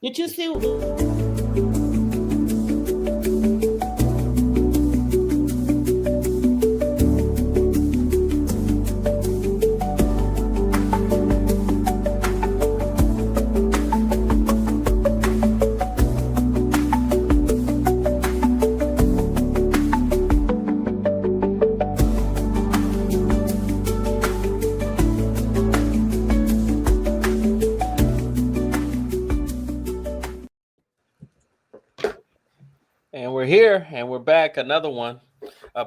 Did you see? And we're here and we're back. Another one.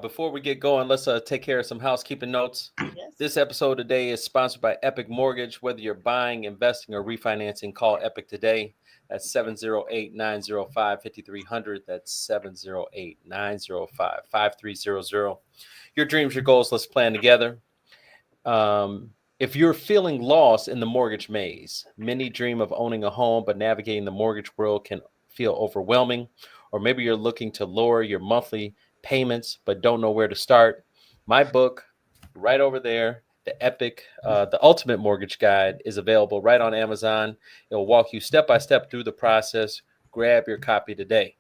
Before we get going, let's take care of some housekeeping notes. Yes. This episode today is sponsored by Epic Mortgage. Whether you're buying, investing, or refinancing, call Epic today. That's 708-905-5300. That's 708-905-5300. Your dreams, your goals, let's plan together. If you're feeling lost in the mortgage maze, many dream of owning a home, but navigating the mortgage world can feel overwhelming. Or maybe you're looking to lower your monthly payments, but don't know where to start. My book, right over there, the Ultimate Mortgage Guide, is available right on Amazon. It'll walk you step by step through the process. Grab your copy today.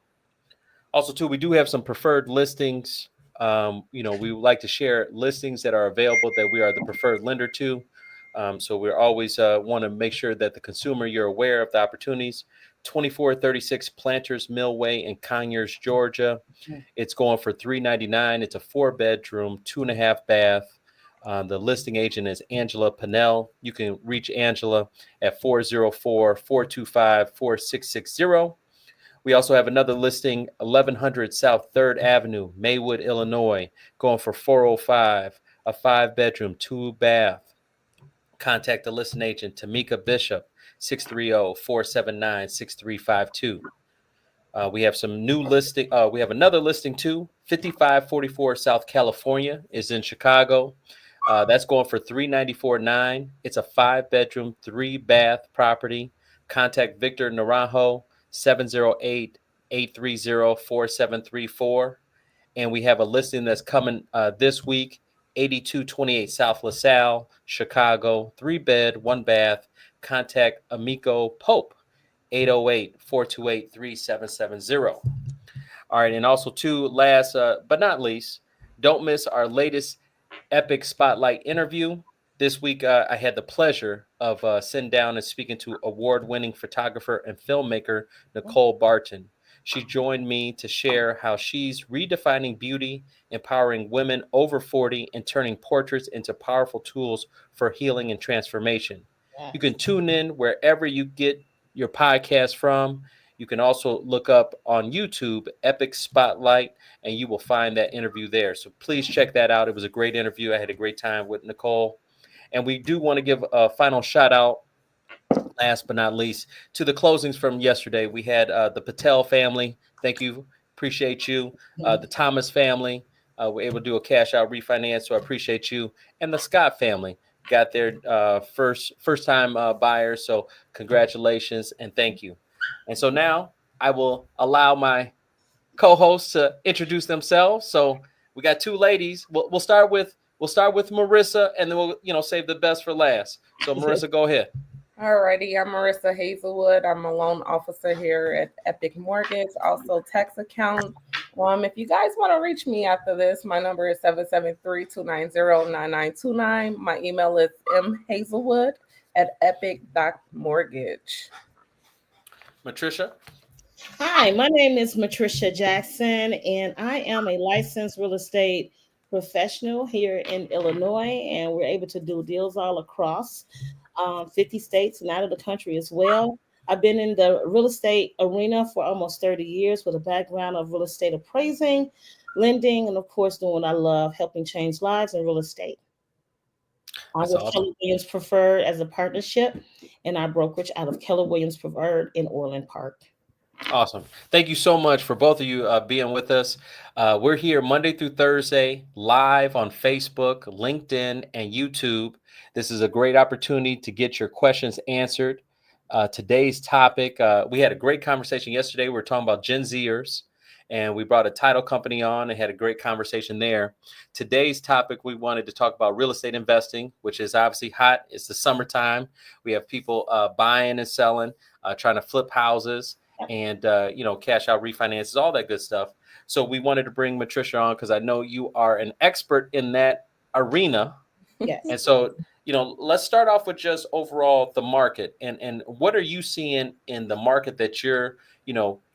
Also, too, we do have some preferred listings. We would like to share listings that are available that we are the preferred lender to. So we always want to make sure that the consumer, you're aware of the opportunities. 2436 Planters Millway in Conyers, Georgia. It's going for $399. It's a 4-bedroom, 2.5 bath. The listing agent is Angela Pinnell. You can reach Angela at 404-425-4660. We also have another listing, 1100 South 3rd Avenue, Maywood, Illinois, going for $405, a 5-bedroom, 2-bath. Contact the listing agent, Tamika Bishop, 630-479-6352. We have some new listing. We have another listing too. 5544 South California is in Chicago. That's going for $394,900. It's a 5-bedroom, 3-bath property. Contact Victor Naranjo, 708-830-4734. And we have a listing that's coming this week. 8228 South LaSalle, Chicago, 3-bed, 1-bath. Contact Amico Pope, 808-428-3770. All right, and also too, last but not least, don't miss our latest Epic Spotlight interview. This week, I had the pleasure of sitting down and speaking to award-winning photographer and filmmaker Nicole Barton. She joined me to share how she's redefining beauty, empowering women over 40, and turning portraits into powerful tools for healing and transformation. Yes. You can tune in wherever you get your podcast from. You can also look up on YouTube, Epic Spotlight, and you will find that interview there. So please check that out. It was a great interview. I had a great time with Nicole. And we do want to give a final shout out, last but not least, to the closings from yesterday. We had the Patel family. Thank you. Appreciate you. The Thomas family. We're able to do a cash out refinance, so I appreciate you. And the Scott family got their first time buyers. So congratulations and thank you. And so now I will allow my co-hosts to introduce themselves. So we got two ladies. We'll start with Marissa, and then we'll save the best for last. So Marissa, go ahead. Alrighty, I'm Marissa Hazelwood. I'm a loan officer here at Epic Mortgage, also tax account. If you guys want to reach me after this, my number is 773-290-9929. My email is mhazelwood@epic.mortgage. Matricia. Hi, my name is Matricia Jackson, and I am a licensed real estate professional here in Illinois, and we're able to do deals all across 50 states and out of the country as well. I've been in the real estate arena for almost 30 years with a background of real estate appraising, lending, and of course doing what I love, helping change lives in real estate. I'm with awesome. Keller Williams Preferred as a partnership, and our brokerage out of Keller Williams Preferred in Orland Park. Awesome. Thank you so much for both of you being with us. We're here Monday through Thursday, live on Facebook, LinkedIn, and YouTube. This is a great opportunity to get your questions answered. Today's topic, we had a great conversation yesterday. We were talking about Gen Zers, and we brought a title company on and had a great conversation there. Today's topic, we wanted to talk about real estate investing, which is obviously hot. It's the summertime. We have people buying and selling, trying to flip houses and, cash out refinances, all that good stuff. So we wanted to bring Matricia on because I know you are an expert in that arena. Yes. And so, let's start off with just overall the market and what are you seeing in the market that you're,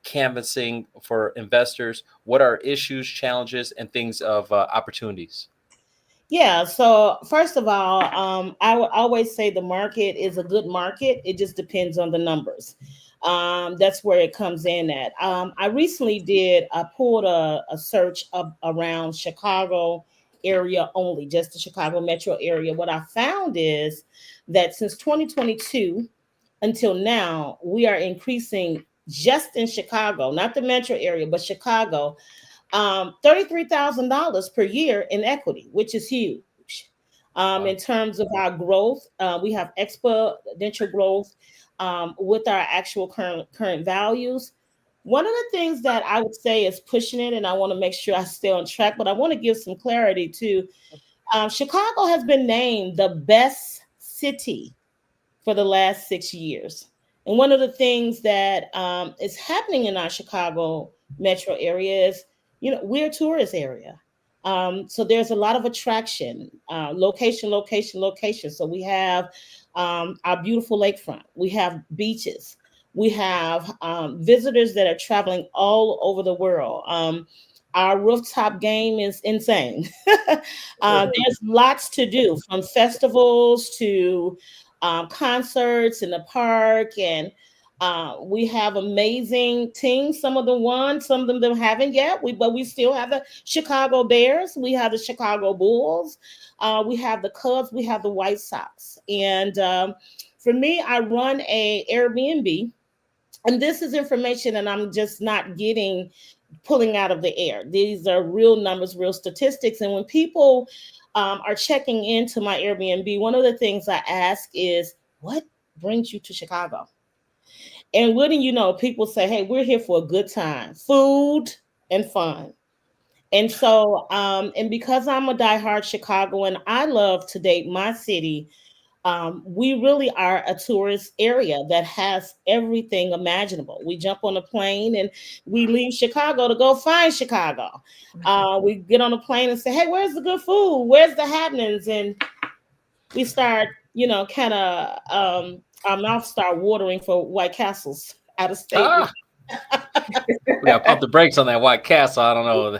canvassing for investors? What are issues, challenges, and things of opportunities? Yeah. So first of all, I would always say the market is a good market. It just depends on the numbers. That's where it comes in at. I recently I pulled a search around Chicago area only, just the Chicago metro area. What I found is that since 2022 until now, we are increasing just in Chicago, not the metro area, but Chicago, $33,000 per year in equity, which is huge. Wow. In terms of our growth, we have exponential growth with our actual current values. One of the things that I would say is pushing it, and I want to make sure I stay on track, but I want to give some clarity to Chicago has been named the best city for the last 6 years. And one of the things that is happening in our Chicago metro area is, we're a tourist area. So there's a lot of attraction, location. So we have our beautiful lakefront. We have beaches. We have visitors that are traveling all over the world. Our rooftop game is insane. There's lots to do, from festivals to concerts in the park, and we have amazing teams. Some of them won, some of them haven't yet. But we still have the Chicago Bears. We have the Chicago Bulls. We have the Cubs. We have the White Sox. And for me, I run a Airbnb, and this is information that I'm just not pulling out of the air. These are real numbers, real statistics. And when people are checking into my Airbnb, one of the things I ask is, what brings you to Chicago? And wouldn't you know, people say, hey, we're here for a good time, food and fun. And so, and because I'm a diehard Chicagoan, I love to date my city. We really are a tourist area that has everything imaginable. We jump on a plane and we leave Chicago to go find Chicago. We get on a plane and say, hey, where's the good food? Where's the happenings? And we start, kind of, our mouths start watering for White Castles out of state. We got to pump the brakes on that White Castle. I don't know.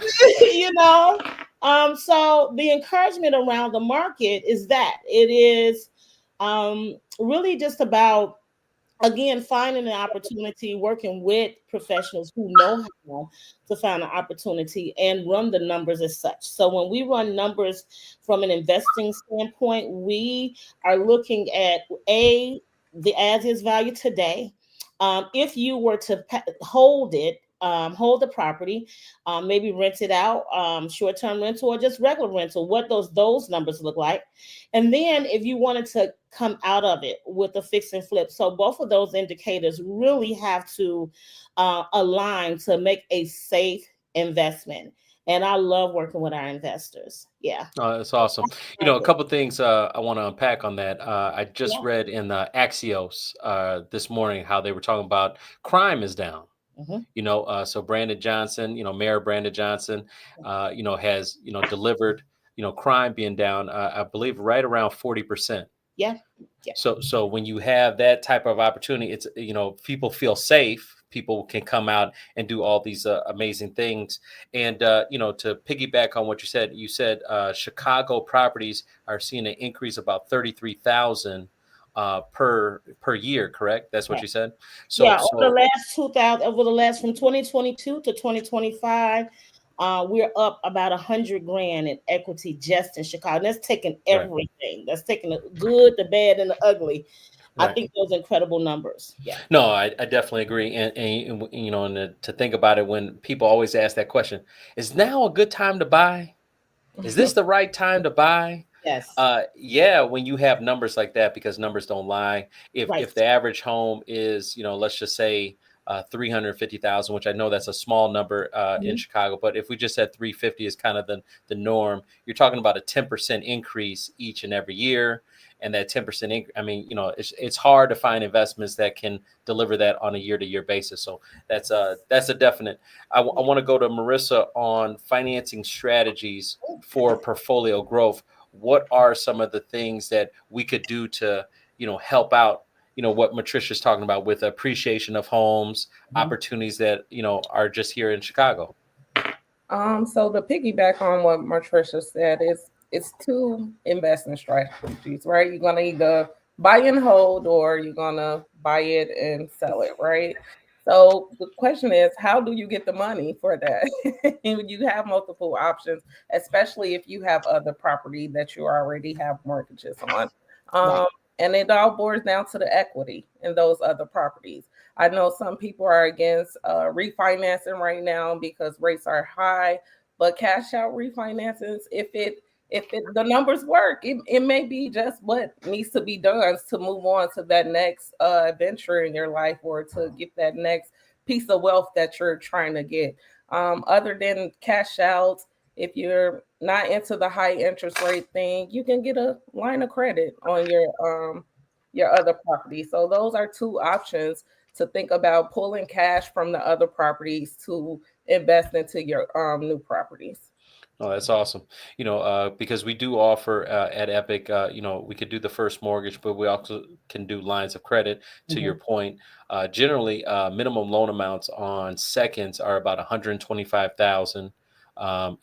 So the encouragement around the market is that it is really just about, again, finding an opportunity, working with professionals who know how to find an opportunity and run the numbers as such. So when we run numbers from an investing standpoint, we are looking at the as-is value today. If you were to hold the property, maybe rent it out, short-term rental or just regular rental, what those numbers look like. And then if you wanted to come out of it with a fix and flip. So both of those indicators really have to align to make a safe investment. And I love working with our investors. Yeah. Oh, that's awesome. A couple of things I want to unpack on that. I just read in Axios this morning how they were talking about crime is down. Mm-hmm. So Brandon Johnson, Mayor Brandon Johnson, has, delivered, crime being down, I believe right around 40%. Yeah. So when you have that type of opportunity, it's, people feel safe. People can come out and do all these amazing things. And, to piggyback on what you said Chicago properties are seeing an increase about 33,000 per year, correct? That's what you said? So, over the last from 2022 to 2025, we're up about $100,000 in equity just in Chicago. And that's taking everything. Right. That's taking the good, the bad, and the ugly. Right. I think those are incredible numbers. Yeah. No, I definitely agree. And to think about it, when people always ask that question, is now a good time to buy? Is this the right time to buy? Yes. When you have numbers like that, because numbers don't lie. If the average home is, let's just say $350,000, which I know that's a small number in Chicago, but if we just said 350 is kind of the norm, you're talking about a 10% increase each and every year. And that 10%, I mean, it's hard to find investments that can deliver that on a year-to-year basis. So that's a definite. I want to go to Marissa on financing strategies for portfolio growth. What are some of the things that we could do to, help out, what Matricia's talking about with appreciation of homes, opportunities that, are just here in Chicago? So to piggyback on what Matricia said, it's two investment strategies, right? You're gonna either buy and hold, or you're gonna buy it and sell it, right? So the question is, how do you get the money for that? You have multiple options, especially if you have other property that you already have mortgages on. Right. And it all boils down to the equity in those other properties. I know some people are against refinancing right now because rates are high, but cash out refinances, if the numbers work, it may be just what needs to be done to move on to that next venture in your life, or to get that next piece of wealth that you're trying to get. Other than cash out, if you're not into the high interest rate thing, you can get a line of credit on your other property. So those are two options to think about, pulling cash from the other properties to invest into your new properties. Oh, that's awesome. Because we do offer at Epic, we could do the first mortgage, but we also can do lines of credit. To your point, generally, minimum loan amounts on seconds are about 125,000.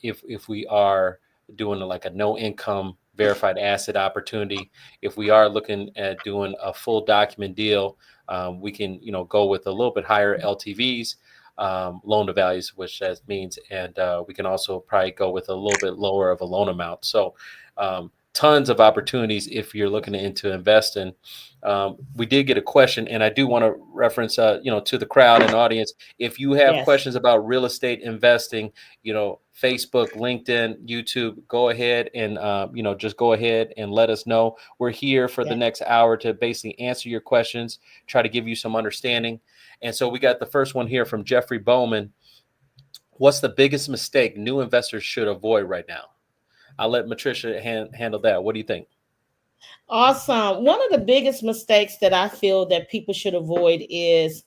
If we are doing like a no income verified asset opportunity, if we are looking at doing a full document deal, we can go with a little bit higher LTVs. Loan to values, which that means, and we can also probably go with a little bit lower of a loan amount. So tons of opportunities if you're looking into investing. We did get a question, and I do want to reference, to the crowd and audience. If you have questions about real estate investing, Facebook, LinkedIn, YouTube, go ahead and, just go ahead and let us know. We're here for the next hour to basically answer your questions, try to give you some understanding. And so we got the first one here from Jeffrey Bowman. What's the biggest mistake new investors should avoid right now? I'll let Matricia handle that. What do you think? Awesome. One of the biggest mistakes that I feel that people should avoid is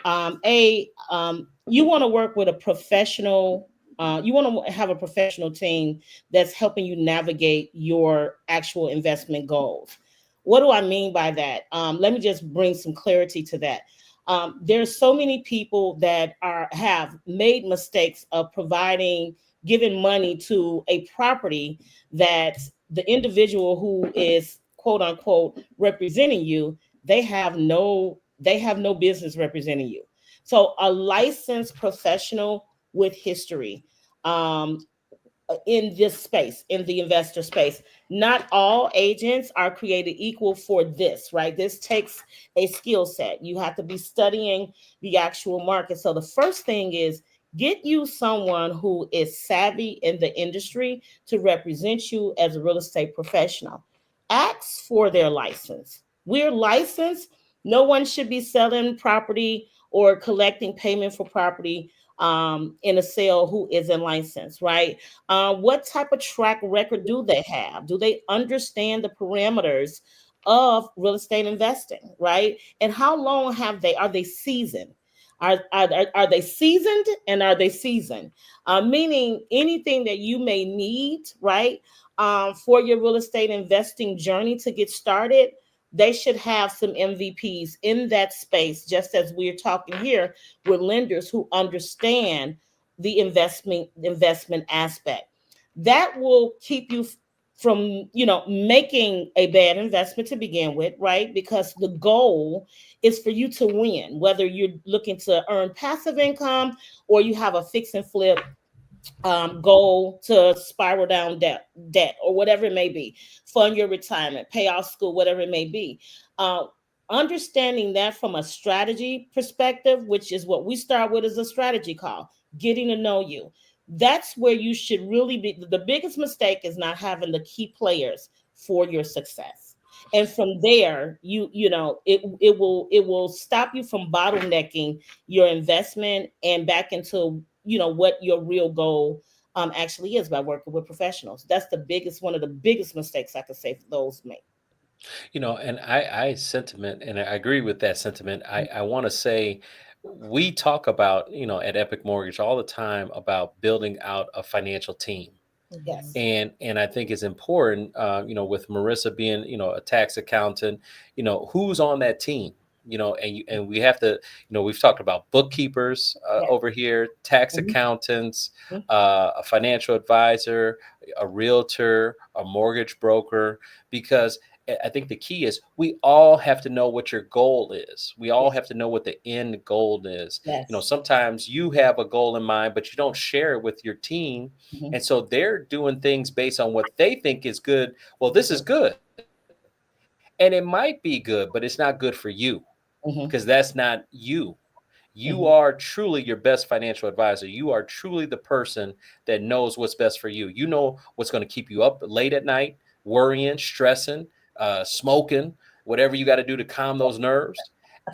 you want to work with a professional. You want to have a professional team that's helping you navigate your actual investment goals. What do I mean by that? Let me just bring some clarity to that. There's so many people that have made mistakes of giving money to a property that the individual who is quote unquote representing you, they have no business representing you. So a licensed professional with history in this space, in the investor space. Not all agents are created equal for this, right? This takes a skill set. You have to be studying the actual market. So the first thing is get you someone who is savvy in the industry to represent you as a real estate professional. Ask for their license. We're licensed. No one should be selling property or collecting payment for property in a sale who isn't licensed, right? What type of track record do they have? Do they understand the parameters of real estate investing, right? And how long are they seasoned? Are they seasoned, and are they seasoned? Meaning anything that you may need, right, for your real estate investing journey to get started, they should have some MVPs in that space, just as we're talking here with lenders who understand the investment aspect. That will keep you from, making a bad investment to begin with, right? Because the goal is for you to win, whether you're looking to earn passive income or you have a fix and flip goal to spiral down debt or whatever it may be, fund your retirement, pay off school, whatever it may be. Understanding that from a strategy perspective, which is what we start with as a strategy call, getting to know you. That's where you should really be. The biggest mistake is not having the key players for your success. And from there, it will stop you from bottlenecking your investment and back into what your real goal actually is by working with professionals. That's the biggest one of the biggest mistakes I could say those make. And I sentiment, and I agree with that sentiment. I want to say we talk about, at Epic Mortgage all the time about building out a financial team. Mhm. Yes. And I think it's important, with Marissa being, a tax accountant, who's on that team, and we have to, we've talked about bookkeepers Yeah. over here, tax Mhm. accountants, Mhm. a financial advisor, a realtor, a mortgage broker, because I think the key is we all have to know what your goal is. We all Yes. have to know what the end goal is. Yes. Sometimes you have a goal in mind, but you don't share it with your team. Mhm. And so they're doing things based on what they think is good. Well, this is good. And it might be good, but it's not good for you Mhm. because that's not you. You Mhm. are truly your best financial advisor. You are truly the person that knows what's best for you. You know what's going to keep you up late at night, worrying, stressing, smoking, whatever you got to do to calm those nerves.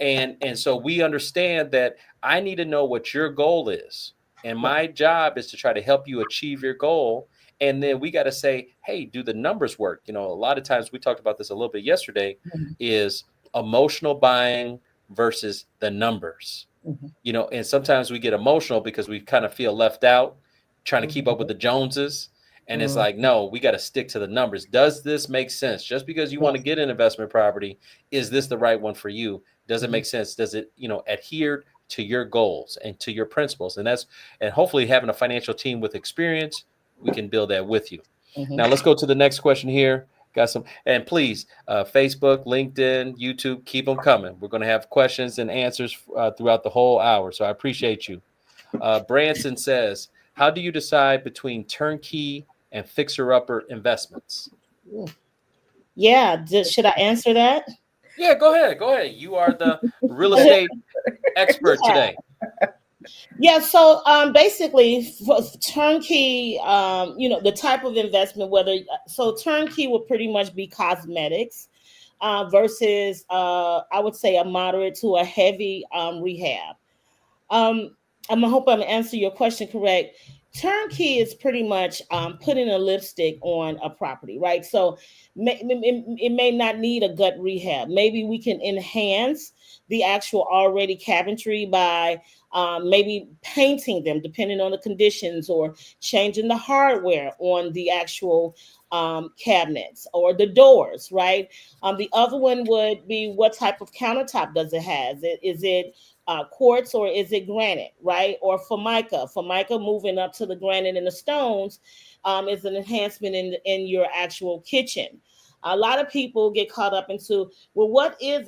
And so we understand that I need to know what your goal is. And Yes. my job is to try to help you achieve your goal. And then we got to say, hey, do the numbers work? A lot of times we talked about this a little bit yesterday, Mhm. is emotional buying versus the numbers. Mhm. And sometimes we get emotional because we kind of feel left out, trying to keep up with Mhm. the Joneses. And it's Mhm. like, no, we got to stick to the numbers. Does this make sense? Just because you want to Yes. get an investment property, is this the right one for you? Does it Mhm. make sense? Does it, adhere to your goals and to your principles? And hopefully having a financial team with experience, we can build that with you. Mhm. Now let's go to the next question here. Got some, and please, Facebook, LinkedIn, YouTube, keep them coming. We're going to have questions and answers throughout the whole hour. So I appreciate you. Branson says, how do you decide between turnkey and fixer-upper investments? Ooh. Yeah. Should I answer that? Yeah, go ahead. Go ahead. You are the real estate expert Yeah. today. Yeah, so basically for turnkey, the type of investment, so turnkey would pretty much be cosmetics versus I would say a moderate to a heavy rehab. Um, I hope I'm answering your question correct. Turnkey is pretty much putting a lipstick on a property, right? So it may not need a gut rehab. Maybe we can enhance the actual already cabinetry by maybe painting them, depending on the conditions, or changing the hardware on the actual cabinets or the doors, right? The other one would be what type of countertop does it have? Is it quartz or is it granite, right? Or formica. Formica moving up to the granite and the stones is an enhancement in your actual kitchen. A lot of people get caught up into, well, what is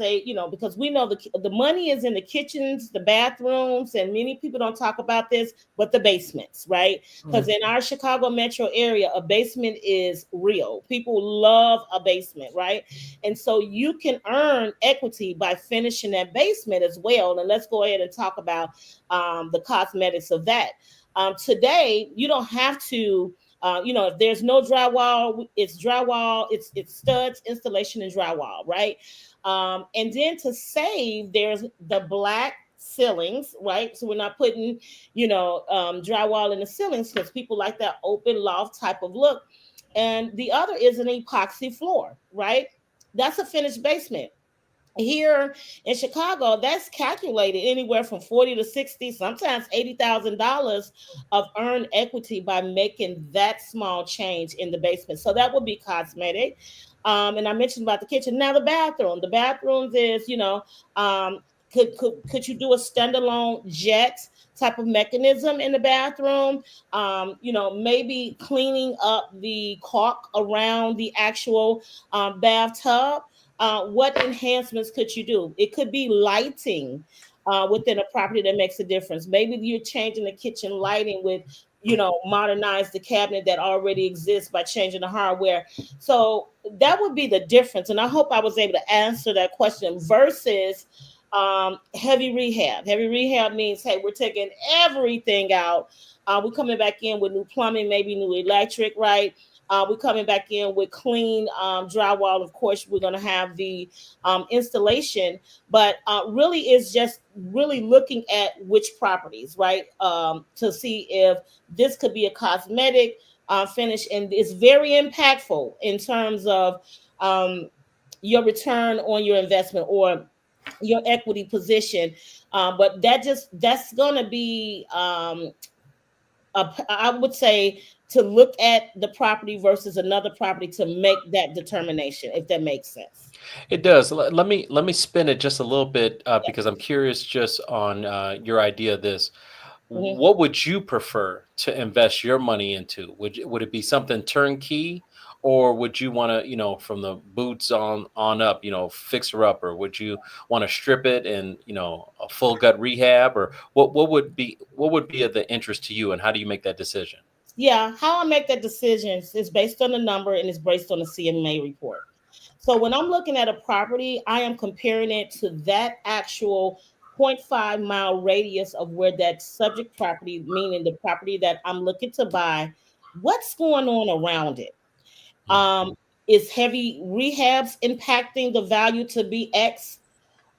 because we know the money is in the kitchens, the bathrooms, and many people don't talk about this, but the basements, right? Because in our Chicago metro area, a basement is real. People love a basement, right? And so you can earn equity by finishing that basement as well. And let's go ahead and talk about the cosmetics of that. Today, you don't have to. If there's no drywall, it's drywall, it's studs, installation, and drywall, right? And then to save, there's the black ceilings, right? So we're not putting, drywall in the ceilings because people like that open loft type of look. And the other is an epoxy floor, right? That's a finished basement. Here in Chicago, that's calculated anywhere from 40 to 60, sometimes $80,000 of earned equity by making that small change in the basement. So that would be cosmetic. And I mentioned about the kitchen. Now the bathroom. The bathrooms is, um, could you do a standalone jet type of mechanism in the bathroom? Maybe cleaning up the caulk around the actual bathtub. What enhancements could you do? It could be lighting within a property that makes a difference. Maybe you're changing the kitchen lighting with, modernize the cabinet that already exists by changing the hardware. So that would be the difference. And I hope I was able to answer that question versus heavy rehab. Heavy rehab means, hey, we're taking everything out. We're coming back in with new plumbing, maybe new electric, right? We're coming back in with clean drywall. Of course, we're going to have the installation, but really is just really looking at which properties, right? To see if this could be a cosmetic finish, and it's very impactful in terms of your return on your investment or your equity position. But that's going to be I would say to look at the property versus another property to make that determination, if that makes sense. It does. Let me spin it just a little bit because I'm curious just on your idea of this. Mhm. What would you prefer to invest your money into? Would it be something turnkey, or would you want to, from the boots on up, fixer up, or would you want to strip it and, a full gut rehab, or what would be of the interest to you, and how do you make that decision? Yeah, how I make that decision is based on the number and it's based on the CMA report. So when I'm looking at a property, I am comparing it to that actual 0.5 mile radius of where that subject property, meaning the property that I'm looking to buy, what's going on around it. Mhm. Is heavy rehabs impacting the value to be X?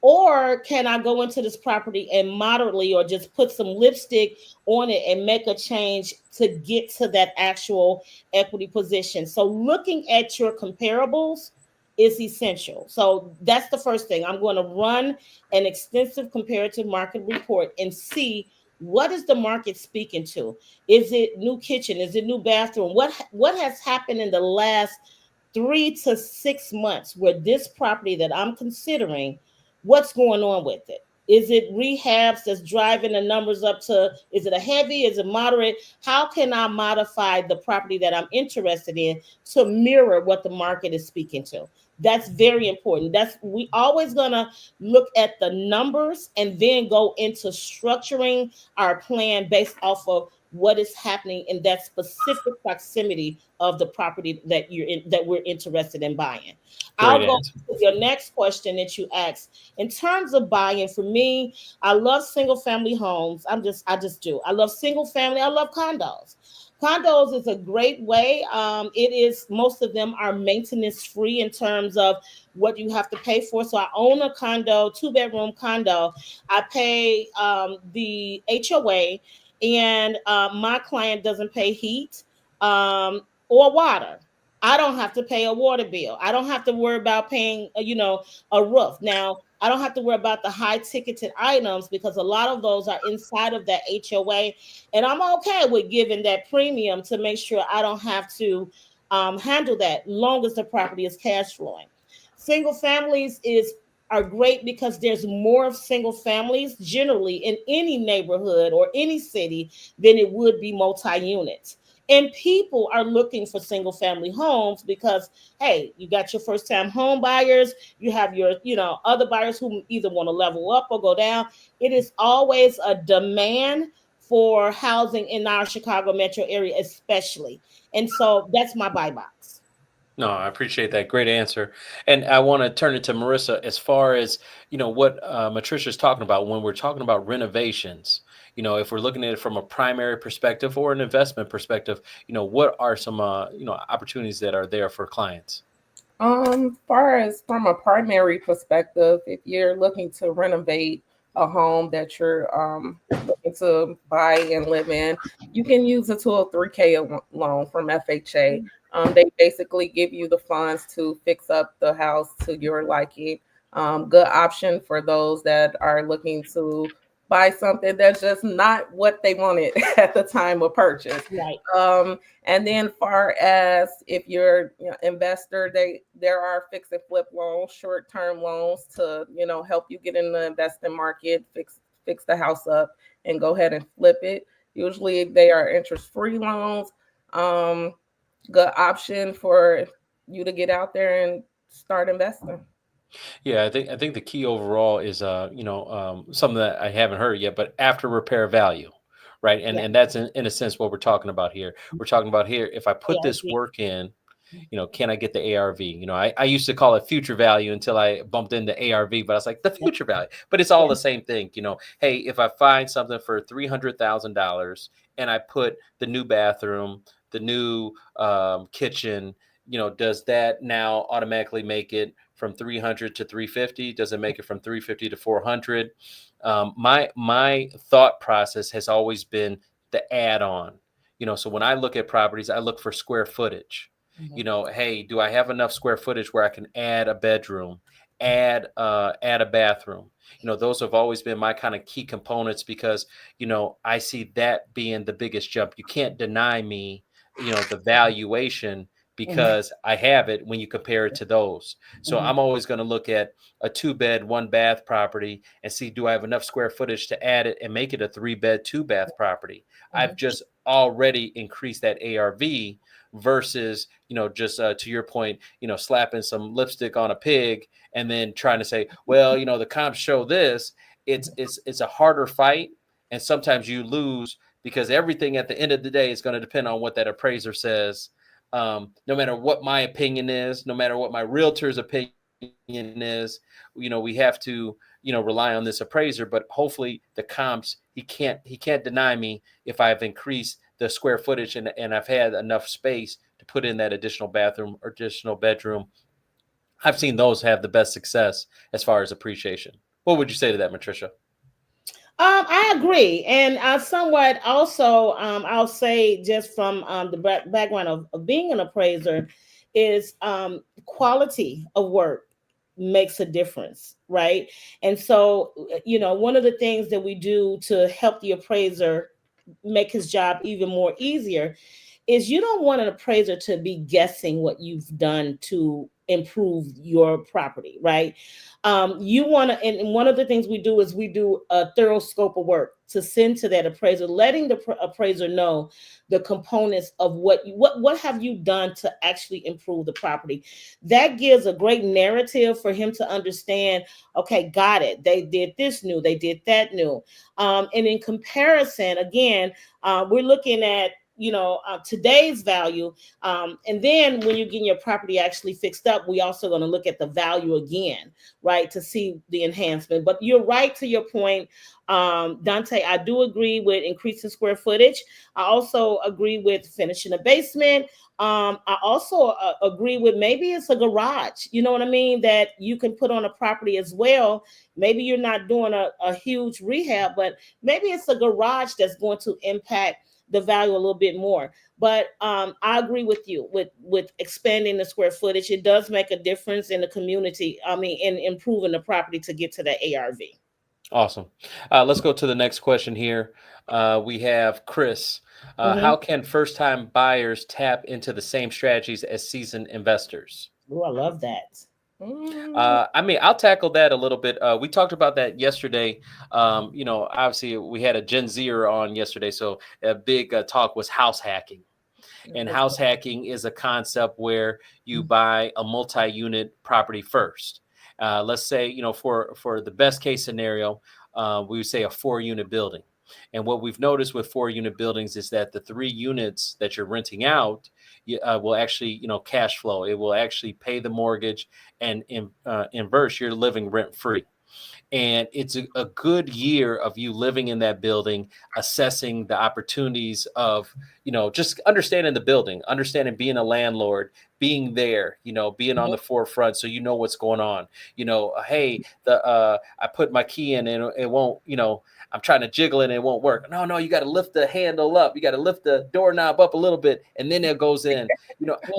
Or can I go into this property and moderately or just put some lipstick on it and make a change to get to that actual equity position? So looking at your comparables is essential. So that's the first thing. I'm going to run an extensive comparative market report and see what is the market speaking to. Is it new kitchen? Is it new bathroom? What has happened in the last 3 to 6 months where this property that I'm considering, what's going on with it? Is it rehabs that's driving the numbers up to, is it a heavy, is it moderate? How can I modify the property that I'm interested in to mirror what the market is speaking to? That's very important. That's we always gonna look at the numbers and then go into structuring our plan based off of what is happening in that specific proximity of the property that we're interested in buying. Great I'll go answer. to your next question that you asked. In terms of buying, for me, I love single family homes. I just do. I love single family. I love condos. Condos is a great way. It is, most of them are maintenance free in terms of what you have to pay for. So I own a condo, 2 bedroom condo. I pay the HOA, and my client doesn't pay heat or water. I don't have to pay a water bill. I don't have to worry about paying, a roof. Now, I don't have to worry about the high ticketed items because a lot of those are inside of that HOA. And I'm okay with giving that premium to make sure I don't have to handle that long as the property is cash flowing. Single families are great because there's more of single families generally in any neighborhood or any city than it would be multi-units. And people are looking for single family homes because, hey, you got your first time home buyers, you have your, other buyers who either want to level up or go down. It is always a demand for housing in our Chicago metro area, especially. And so that's my buy box. No, I appreciate that. Great answer. And I want to turn it to Marissa as far as, what Matricia is talking about when we're talking about renovations. If we're looking at it from a primary perspective or an investment perspective, what are some, opportunities that are there for clients? Far as from a primary perspective, if you're looking to renovate a home that you're looking to buy and live in, you can use a 203K loan from FHA. They basically give you the funds to fix up the house to your liking. Good option for those that are looking to buy something that's just not what they wanted at the time of purchase. Right. And then far as if you're investor, there are fix and flip loans, short-term loans to, help you get in the investing market, fix the house up and go ahead and flip it. Usually they are interest-free loans. Good option for you to get out there and start investing. Yeah, I think the key overall is something that I haven't heard yet, but after repair value, right? And Yeah. and that's in a sense what we're talking about here. We're talking about here, if I put this ARV. work in, can I get the ARV? I used to call it future value until I bumped into ARV, but I was like, the Yeah. future value. But it's all Yeah. the same thing. Hey, if I find something for $300,000 and I put the new bathroom, the new kitchen, does that now automatically make it from 300 to 350? Does it make it from 350 to 400? My thought process has always been the add-on. So when I look at properties, I look for square footage. Hey, do I have enough square footage where I can add a bedroom, add a bathroom? Those have always been my kind of key components because, I see that being the biggest jump. You can't deny me, the valuation because I have it when you compare it to those. So I'm always going to look at a 2-bed, 1-bath property and see, do I have enough square footage to add it and make it a 3-bed, 2-bath property? I've just already increased that ARV versus, just to your point, slapping some lipstick on a pig and then trying to say, well, the comps show this. It's a harder fight. And sometimes you lose because everything at the end of the day is going to depend on what that appraiser says. No matter what my opinion is, no matter what my realtor's opinion is, we have to, rely on this appraiser, but hopefully the comps, he can't deny me if I've increased the square footage and I've had enough space to put in that additional bathroom or additional bedroom. I've seen those have the best success as far as appreciation. What would you say to that, Matricia? I agree, and somewhat also, I'll say just from the background of being an appraiser, is quality of work makes a difference, right? And so, one of the things that we do to help the appraiser make his job even more easier is you don't want an appraiser to be guessing what you've done to improve your property, right? You want to, and one of the things we do is we do a thorough scope of work to send to that appraiser, letting the appraiser know the components of what have you done to actually improve the property. That gives a great narrative for him to understand. Okay, got it. They did this new, they did that new, and in comparison, again, we're looking at today's value, and then when you're getting your property actually fixed up, we also going to look at the value again, right, to see the enhancement. But you're right to your point, Dante. I do agree with increasing square footage. I also agree with finishing the basement. I also agree with maybe it's a garage, you know what I mean, that you can put on a property as well. Maybe you're not doing a huge rehab, but maybe it's a garage that's going to impact the value a little bit more. But I agree with you with expanding the square footage. It does make a difference in the community. I mean, in improving the property to get to that ARV. Awesome. Let's go to the next question here. We have Chris. How can first-time buyers tap into the same strategies as seasoned investors? Oh, I love that. I'll tackle that a little bit. We talked about that yesterday. Obviously we had a Gen Zer on yesterday, so a big talk was house hacking. And house hacking is a concept where you buy a multi-unit property first. Let's say, for the best case scenario, we would say a 4-unit building. And what we've noticed with 4-unit buildings is that the 3 units that you're renting out will actually, cash flow. It will actually pay the mortgage and inverse, you're living rent free. And it's a good year of you living in that building, assessing the opportunities of, just understanding the building, understanding being a landlord, being there, being on the forefront. So what's going on, hey, I put my key in and it won't, I'm trying to jiggle it and it won't work. No, you got to lift the handle up. You got to lift the doorknob up a little bit and then it goes in.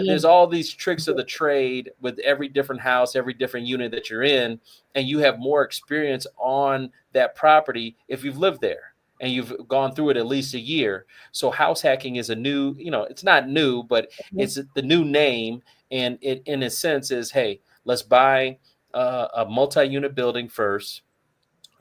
There's all these tricks of the trade with every different house, every different unit that you're in, and you have more experience on that property if you've lived there and you've gone through it at least a year. So house hacking is a new, it's not new, but it's the new name. And it, in a sense, is, hey, let's buy a multi-unit building first,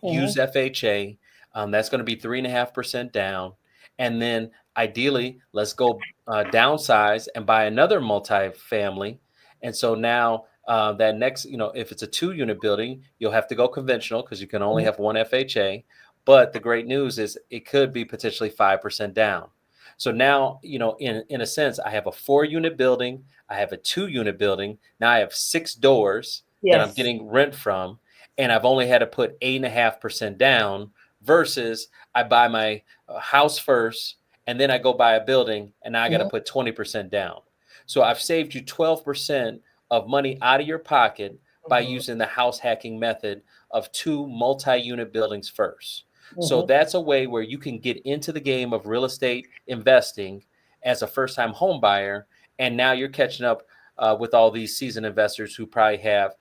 use FHA. That's going to be 3.5% down. And then ideally, let's go downsize and buy another multi-family. And so now that next, if it's a 2-unit building, you'll have to go conventional because you can only have one FHA. But the great news is it could be potentially 5% down. So now, in a sense, I have a 4-unit building. I have a 2-unit building. Now I have 6 doors that I'm getting rent from. And I've only had to put 8.5% down versus I buy my house first and then I go buy a building and now I got to Mhm. put 20% down. So I've saved you 12% of money out of your pocket by using the house hacking method of 2 multi-unit buildings first. So Mhm. that's a way where you can get into the game of real estate investing as a first-time home buyer, and now you're catching up with all these seasoned investors who probably have,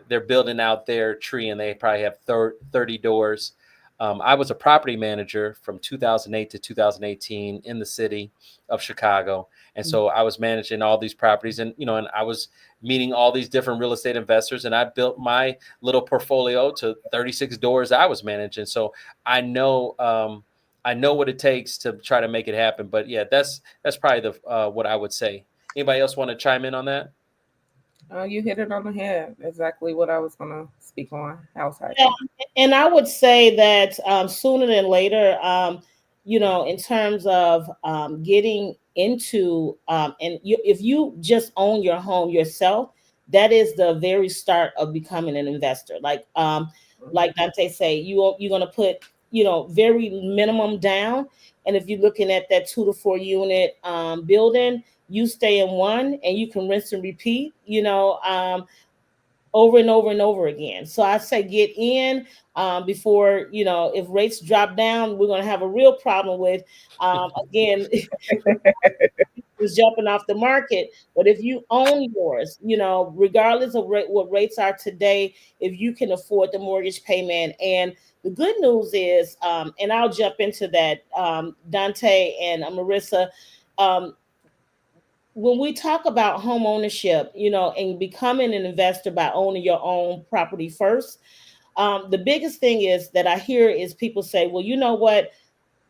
they're building out their tree and they probably have 30 doors. I was a property manager from 2008 to 2018 in the city of Chicago. And so I was managing all these properties, and, and I was meeting all these different real estate investors, and I built my little portfolio to 36 doors I was managing. So I know, what it takes to try to make it happen. But yeah, that's probably the what I would say. Anybody else want to chime in on that? You hit it on the head. Exactly what I was going to speak on. House Yeah, hacking. and I would say that sooner than later, in terms of getting into, if you just own your home yourself, that is the very start of becoming an investor. Like Dante say, you're gonna put very minimum down, and if you're looking at that 2 to 4 unit building, you stay in one, and you can rinse and repeat. Over and over and over again. So I say get in before, if rates drop down, we're going to have a real problem with, again, is jumping off the market. But if you own yours, regardless of what rates are today, if you can afford the mortgage payment. And the good news is, and I'll jump into that, Dante and Marissa, um, when we talk about home ownership, and becoming an investor by owning your own property first, the biggest thing is that I hear is people say, well, you know what?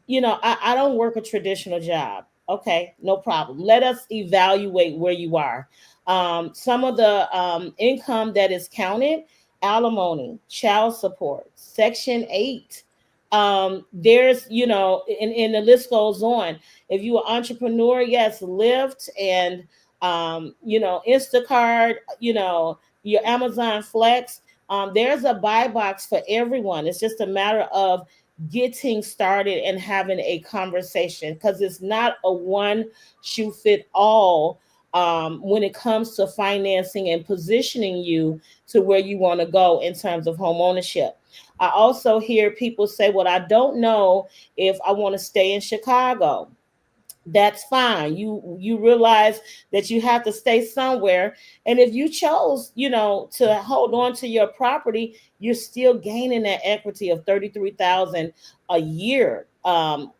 I don't work a traditional job. Okay, no problem. Let us evaluate where you are. Some of the income that is counted: alimony, child support, Section 8. There's, and the list goes on. If you're an entrepreneur, yes, Lyft and, Instacart, your Amazon Flex. There's a buy box for everyone. It's just a matter of getting started and having a conversation, because it's not a one shoe fit all when it comes to financing and positioning you to where you want to go in terms of home ownership. I also hear people say, well, I don't know if I want to stay in Chicago. That's fine. You realize that you have to stay somewhere, and if you chose, to hold on to your property, you're still gaining that equity of 33,000 a year.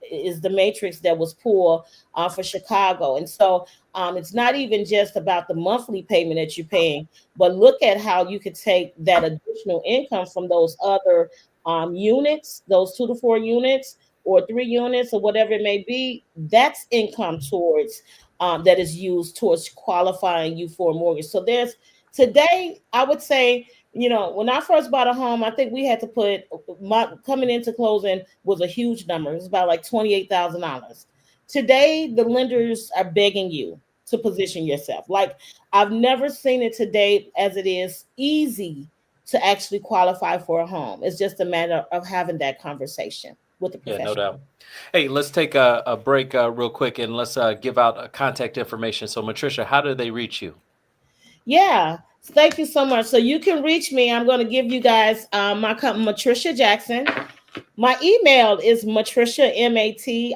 Is the matrix that was pulled for Chicago. And so it's not even just about the monthly payment that you're paying, but look at how you could take that additional income from those other units, those 2 to 4 units, or 3 units, or whatever it may be. That's income towards, that is used towards qualifying you for a mortgage. So there's, today, I would say, when I first bought a home, I think we had to put, my coming into closing was a huge number. It was about like $28,000. Today, the lenders are begging you to position yourself. Like, I've never seen it today as it is easy to actually qualify for a home. It's just a matter of having that conversation with the Yeah, no professional. doubt. Hey, let's take a break real quick, and let's give out contact information. So, Matricia, how do they reach you? Yeah. Thank you so much. So you can reach me. I'm going to give you guys my company, Matricia Jackson. My email is Matricia, Matricia,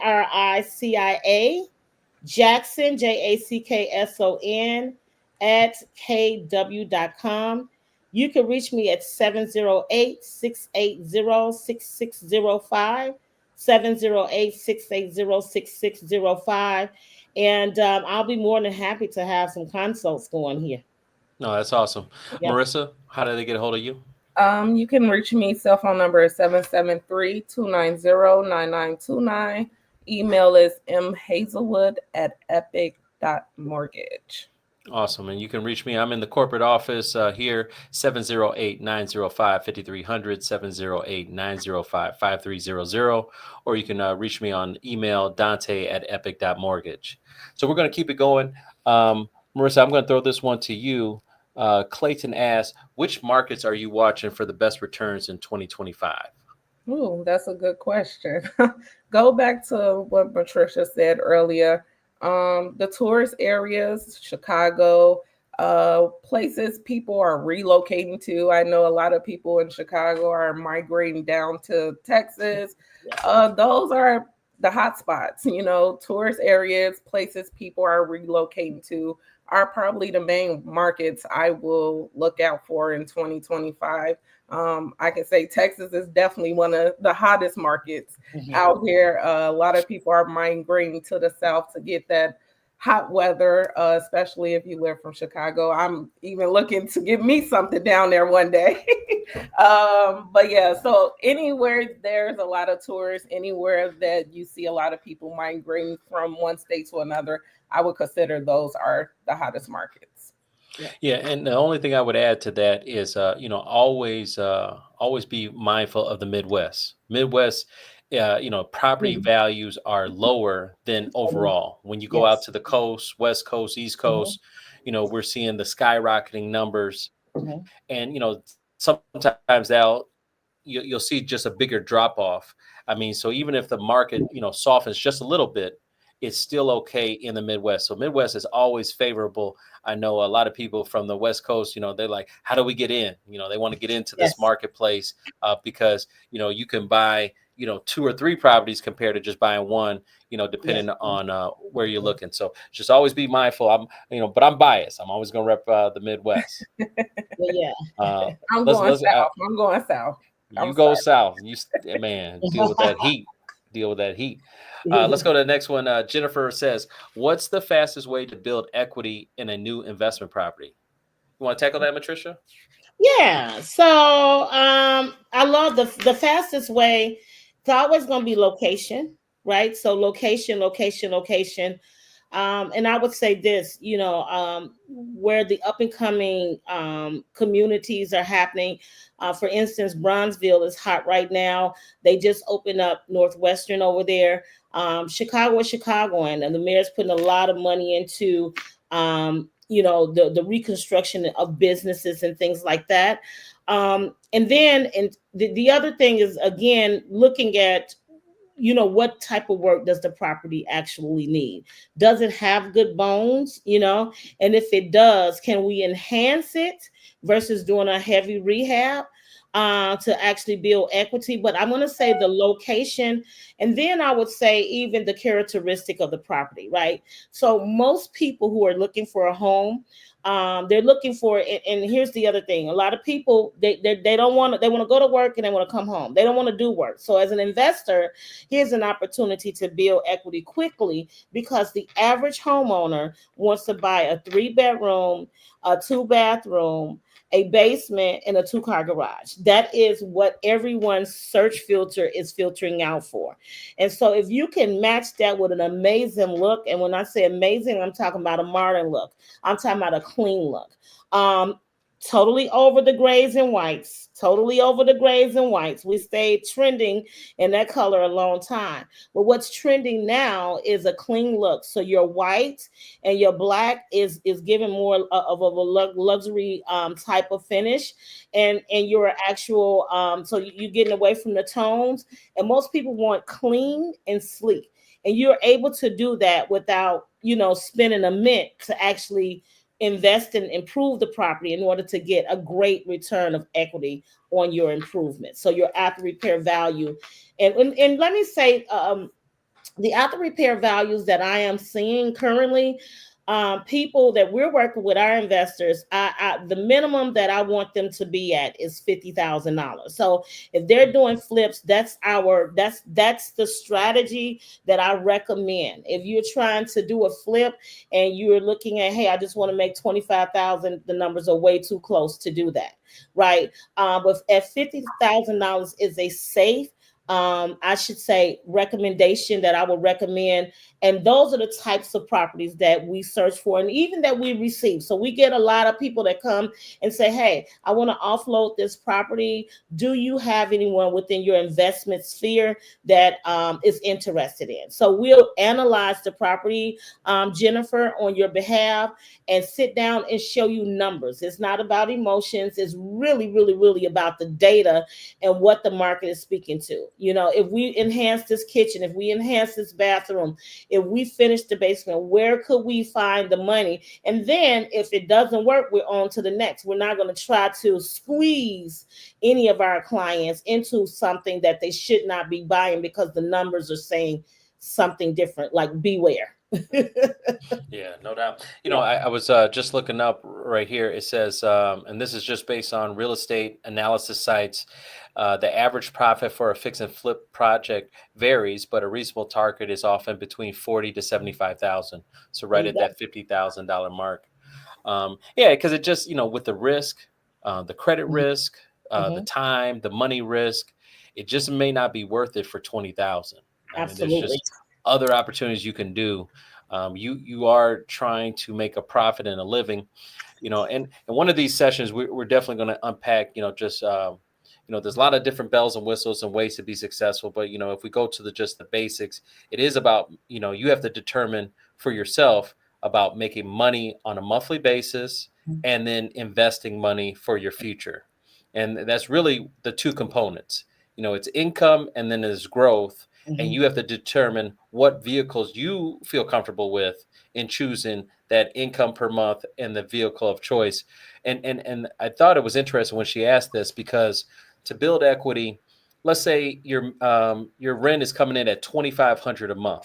Jackson, Jackson, at kw.com. You can reach me at 708-680-6605, 708-680-6605. And I'll be more than happy to have some consults going here. No, that's awesome. Yeah. Marissa, how do they get a hold of you? You can reach me. Cell phone number is 773-290-9929. Email is mhazelwood@epic.mortgage. Awesome. And you can reach me. I'm in the corporate office here, 708-905-5300, 708-905-5300. Or you can reach me on email, Dante@epic.mortgage. So we're going to keep it going. Marissa, I'm going to throw this one to you. Clayton asks, which markets are you watching for the best returns in 2025? Ooh, that's a good question. Go back to what Patricia said earlier. The tourist areas, Chicago, places people are relocating to. I know a lot of people in Chicago are migrating down to Texas. Those are the hot spots, tourist areas, places people are relocating to are probably the main markets I will look out for in 2025. I can say Texas is definitely one of the hottest markets out here. A lot of people are migrating to the South to get that hot weather, especially if you live from Chicago. I'm even looking to get me something down there one day. But yeah, so anywhere there's a lot of tourists, anywhere that you see a lot of people migrating from one state to another, I would consider those are the hottest markets. Yeah, and the only thing I would add to that is, always be mindful of the Midwest. Midwest, property Mhm. values are lower than overall. When you go out Yes. to the coast, West Coast, East Mhm. Coast, we're seeing the skyrocketing numbers, Mhm. and sometimes you'll see just a bigger drop off. I mean, so even if the market, softens just a little bit, it's still okay in the Midwest. So Midwest is always favorable. I know a lot of people from the West Coast, they're like, how do we get in? They want to get into this Yes. marketplace because, you can buy, two or three properties compared to just buying one, Yes. depending on where you're looking. So just always be mindful. But I'm biased. I'm always going to rep the Midwest. Well, yeah. Uh, I'm let's going let's south. I'm going south. I'm you go sorry. south. Man, deal with that heat. Deal with that heat. Let's go to the next one. Jennifer says, "What's the fastest way to build equity in a new investment property?" You want to tackle that, Matricia? Yeah. So I love the fastest way. It's always going to be location, right? So location, location, location. And I would say this, where the up and coming communities are happening. For instance, Bronzeville is hot right now. They just opened up Northwestern over there. Chicago is Chicago, and the mayor's putting a lot of money into the reconstruction of businesses and things like that. And the other thing is, again, looking at what type of work does the property actually need. Does it have good bones, and if it does, can we enhance it versus doing a heavy rehab to actually build equity? But I'm going to say the location, and then I would say even the characteristic of the property, right? So most people who are looking for a home, they're looking for it. And here's the other thing: a lot of people, they don't want to, they want to go to work and they want to come home. They don't want to do work. So as an investor, here's an opportunity to build equity quickly, because the average homeowner wants to buy a 3-bedroom, a 2-bathroom, a basement, and a 2-car garage. That is what everyone's search filter is filtering out for. And so if you can match that with an amazing look, and when I say amazing, I'm talking about a modern look, I'm talking about a clean look. Totally over the grays and whites, totally over the grays and whites. We stayed trending in that color a long time. But what's trending now is a clean look. So your white and your black is giving more of a luxury type of finish, and your actual so you're getting away from the tones. And most people want clean and sleek, and you're able to do that without spending a mint to actually invest and improve the property in order to get a great return of equity on your improvement. So your after repair value, and let me say, the after repair values that I am seeing currently, people that we're working with, our investors, the minimum that I want them to be at is $50,000. So if they're doing flips, that's the strategy that I recommend. If you're trying to do a flip and you're looking at, hey, I just want to make 25,000, the numbers are way too close to do that, right? But at $50,000 is a safe I should say recommendation that I would recommend. And those are the types of properties that we search for and even that we receive. So we get a lot of people that come and say, hey, I want to offload this property. Do you have anyone within your investment sphere that is interested in? So we'll analyze the property, Jennifer, on your behalf and sit down and show you numbers. It's not about emotions. It's really, really, really about the data and what the market is speaking to. You know, if we enhance this kitchen, if we enhance this bathroom, if we finish the basement, where could we find the money? And then if it doesn't work, we're on to the next. We're not going to try to squeeze any of our clients into something that they should not be buying because the numbers are saying something different, like beware. Yeah, no doubt. I was just looking up right here. It says, and this is just based on real estate analysis sites, the average profit for a fix and flip project varies, but a reasonable target is often between 40 to 75,000. So right at that $50,000 mark. Yeah, because it just, with the risk, the credit risk, the time, the money risk, it just may not be worth it for 20,000. Absolutely. There's just other opportunities you can do. You are trying to make a profit and a living, and one of these sessions we're definitely going to unpack, there's a lot of different bells and whistles and ways to be successful. But, if we go to just the basics, it is about, you have to determine for yourself about making money on a monthly basis and then investing money for your future. And that's really the two components. It's income and then there's growth. And you have to determine what vehicles you feel comfortable with in choosing that income per month and the vehicle of choice. And I thought it was interesting when she asked this, because to build equity, let's say your rent is coming in at $2,500 a month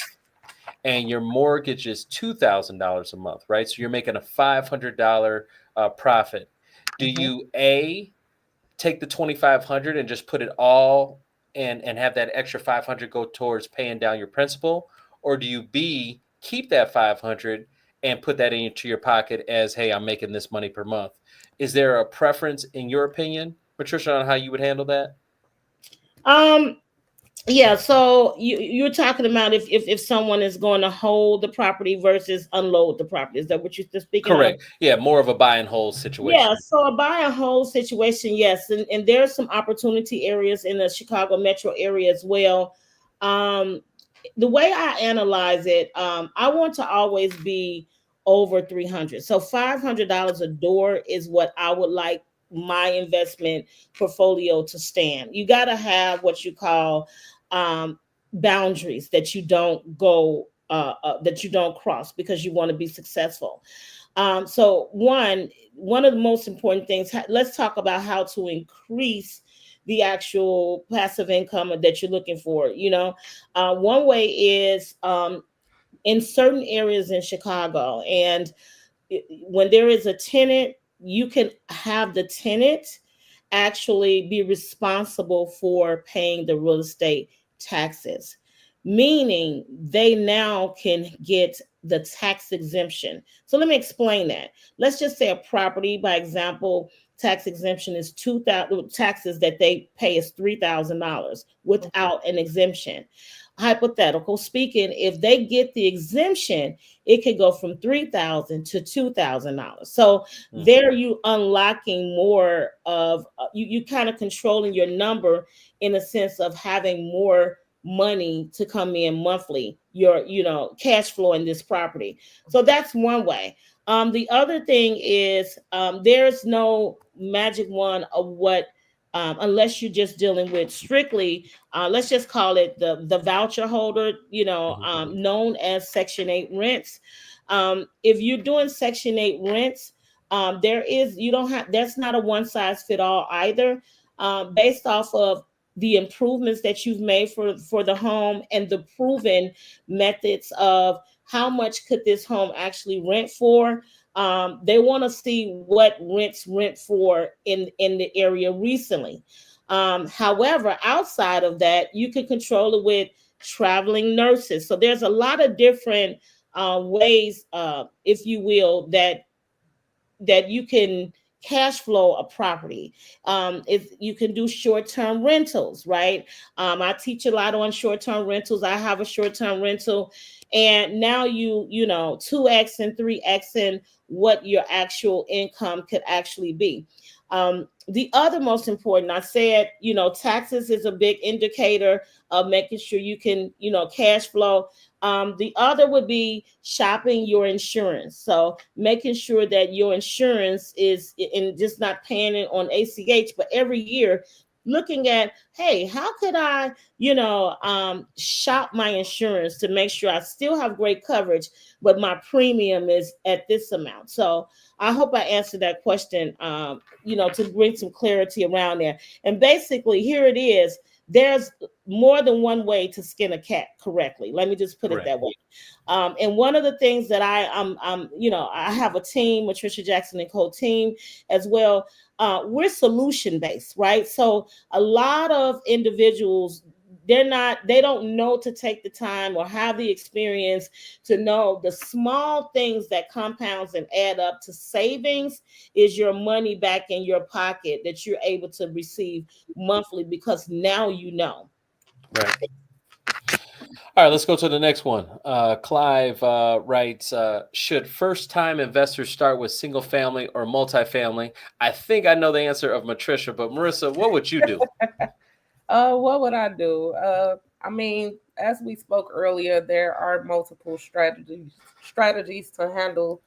and your mortgage is $2,000 a month, right? So you're making a $500 profit. Do you take the 2,500 and just put it all and have that extra 500 go towards paying down your principal? Or do you keep that 500 and put that into your pocket as, hey, I'm making this money per month? Is there a preference in your opinion, Matricia, on how you would handle that? Yeah, so you're talking about if someone is going to hold the property versus unload the property. Is that what you're speaking Correct. of? Yeah, more of a buy and hold situation. Yeah, so a buy and hold situation, yes. And there are some opportunity areas in the Chicago metro area as well. The way I analyze it, I want to always be over 300. So $500 a door is what I would like my investment portfolio to stand. You got to have what you call boundaries that you don't go that you don't cross because you want to be successful. So one of the most important things, let's talk about how to increase the actual passive income that you're looking for. One way is in certain areas in Chicago, and when there is a tenant, you can have the tenant actually be responsible for paying the real estate taxes, meaning they now can get the tax exemption. So let me explain that. Let's just say a property, by example, tax exemption is $2,000. Taxes that they pay is $3,000 without an exemption. Hypothetical speaking, if they get the exemption, it could go from $3,000 to $2,000. So there you unlocking more of you kind of controlling your number in a sense of having more money to come in monthly, your cash flow in this property. So that's one way. The other thing is there's no magic wand of what unless you're just dealing with strictly, let's just call it the voucher holder, known as Section 8 rents. If you're doing Section 8 rents, that's not a one size fit all either, based off of the improvements that you've made for the home and the proven methods of how much could this home actually rent for. They want to see what rent for in the area recently. However, outside of that, you can control it with traveling nurses. So there's a lot of different ways, if you will, that you can cash flow a property. If you can do short-term rentals, right? I teach a lot on short-term rentals. I have a short-term rental, and now you know 2x and 3x in what your actual income could actually be. The other most important, I said, you know, taxes is a big indicator of making sure you can, you know, cash flow. The other would be shopping your insurance. So making sure that your insurance is, and just not paying it on ACH, but every year looking at, hey, how could I, you know, shop my insurance to make sure I still have great coverage, but my premium is at this amount. So I hope I answered that question, you know, to bring some clarity around there. And basically, here it is. There's more than one way to skin a cat correctly. Let me just put it that way. And one of the things that you know, I have a team, Matricia Jackson and Co team as well. We're solution based, right? So a lot of individuals, they don't know to take the time or have the experience to know the small things that compounds and add up to savings is your money back in your pocket that you're able to receive monthly, because now you know. Right. All right, let's go to the next one. Clive writes, should first-time investors start with single-family or multifamily? I think I know the answer of Matricia, but Marissa, what would you do? What would I do? I mean, as we spoke earlier, there are multiple strategies to handle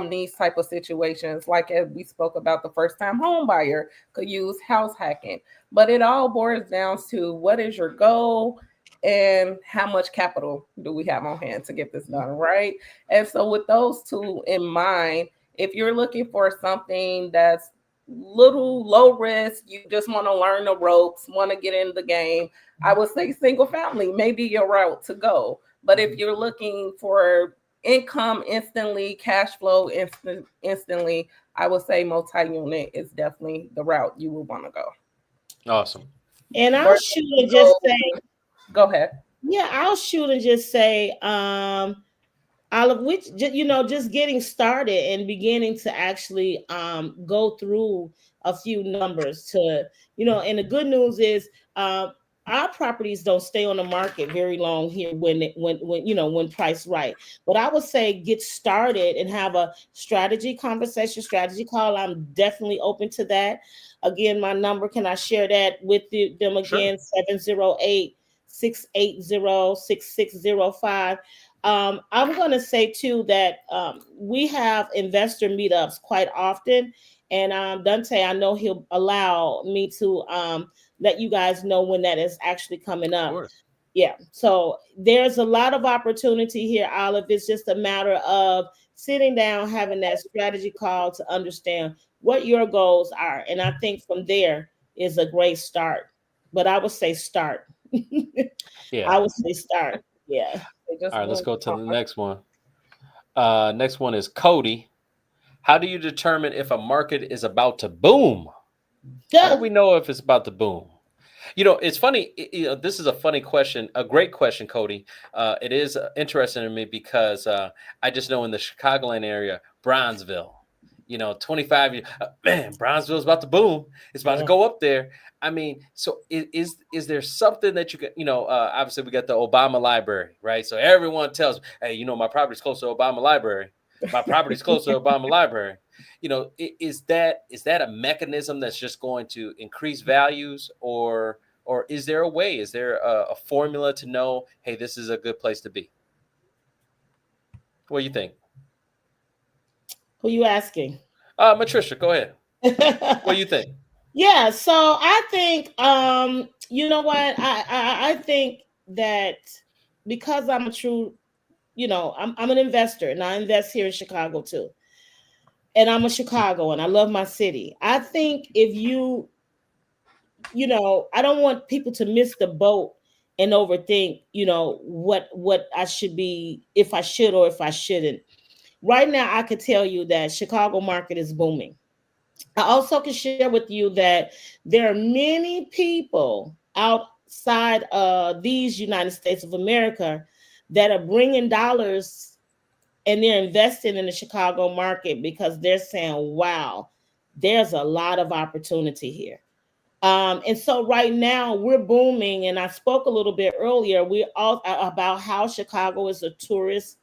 these type of situations. Like as we spoke about, the first time home buyer could use house hacking, but it all boils down to what is your goal and how much capital do we have on hand to get this done, right? And so with those two in mind, if you're looking for something that's little low risk, you just want to learn the ropes, want to get in the game, I would say single family may be your route to go. But if you're looking for income instantly, cash flow instantly, I would say multi-unit is definitely the route you would want to go. Awesome. And I'll shoot and just say, go ahead. Yeah, I'll shoot and just say, all of which, you know, just getting started and beginning to actually go through a few numbers to, you know, and the good news is our properties don't stay on the market very long here when you know, when priced right. But I would say get started and have a strategy conversation, strategy call. I'm definitely open to that. Again, my number, can I share that with them again? Sure. 708-680-6605. I'm going to say too that we have investor meetups quite often, and Dante, I know he'll allow me to let you guys know when that is actually coming up. Yeah, so there's a lot of opportunity here, Olive. It's just a matter of sitting down, having that strategy call to understand what your goals are, and I think from there is a great start. But I would say start. Yeah, I would say start. Yeah. All right, let's go to the next one. Next one is Cody. How do you determine if a market is about to boom? How do we know if it's about to boom? You know, it's funny. You know, this is a funny question, a great question, Cody. It is interesting to me because I just know in the Chicagoland area, Bronzeville, you know, 25 years, man, Bronzeville's about to boom. It's about to go up there. I mean, so is there something that you can, you know, obviously we got the Obama Library, right? So everyone tells, hey, you know, my property's close to Obama Library. My property's close to Obama Library. You know, is that a mechanism that's just going to increase values, or is there a way? Is there a formula to know, hey, this is a good place to be? What do you think? Who are you asking? Matricia, go ahead. What do you think? Yeah, so I think you know what, I think that because I'm a true, you know, I'm an investor and I invest here in Chicago too, and I'm a Chicagoan. I love my city. I think if you know, I don't want people to miss the boat and overthink, you know, what I should be, if I should or if I shouldn't. Right now, I could tell you that Chicago market is booming. I also can share with you that there are many people outside of these United States of America that are bringing dollars and they're investing in the Chicago market because they're saying, wow, there's a lot of opportunity here. And so right now we're booming. And I spoke a little bit earlier, we all about how Chicago is a tourist